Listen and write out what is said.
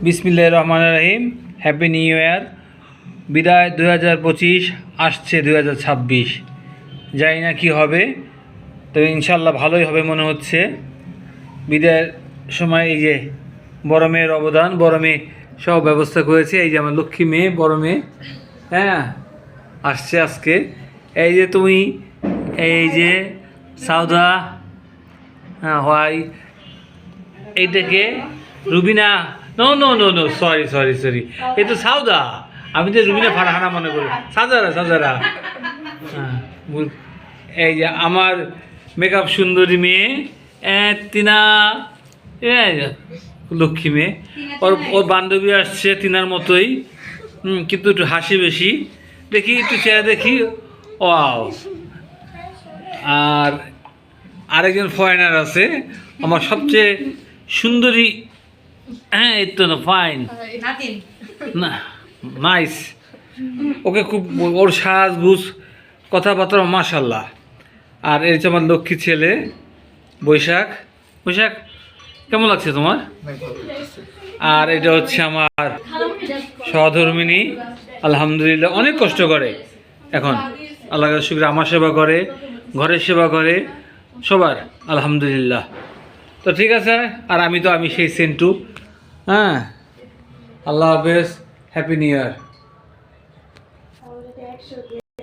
বিসমিল্লাহির রহমানির রহিম। Happy new year. বিদায় 2025, আসছে 2026। জানি না কী হবে, তবে ইনশাল্লাহ ভালোই হবে মনে হচ্ছে। বিদায়ের সময় এই যে বড় মেয়ের অবদান, বড় মেয়ে সব ব্যবস্থা করেছে। এই যে আমার লক্ষ্মী মেয়ে, বড় মেয়ে, হ্যাঁ আসছে আজকে। এই যে তুমি, এই যে সাউদা, হ্যাঁ হয় এইটাকে Rubina, no no no no, sorry sorry sorry, এই তো সাউদা। আমি তো রুবিনা ফারহানা মনে করি। সাজারা সাজারা, হ্যাঁ। এই যে আমার মেকআপ সুন্দরী মেয়ে তিনা, লক্ষ্মী মেয়ে। ওর বান্ধবী আসছে তিনার মতোই, কিন্তু একটু হাসি বেশি। দেখি একটু চেহারা দেখি, ওয়াও। আর আরেকজন ফরেনার আছে, আমার সবচেয়ে সুন্দরী, হ্যাঁ এই তো না, ফাইন না, নাইস। ওকে খুব, ওর সাজগুজ কথাবার্তা মাশাল্লাহ। আর এই হচ্ছে আমার লক্ষ্মী ছেলে বৈশাখ। বৈশাখ কেমন লাগছে তোমার? আর এটা হচ্ছে আমার সহধর্মিনী, আলহামদুলিল্লাহ অনেক কষ্ট করে এখন, আল্লাহ শুকর, আমার সেবা করে, ঘরের সেবা করে, সবার আলহামদুলিল্লাহ। তো ঠিক আছে, আর আমি সেই সেন্টু, হ্যাঁ। আল্লাহ হাফেজ, হ্যাপি নিউ ইয়ার।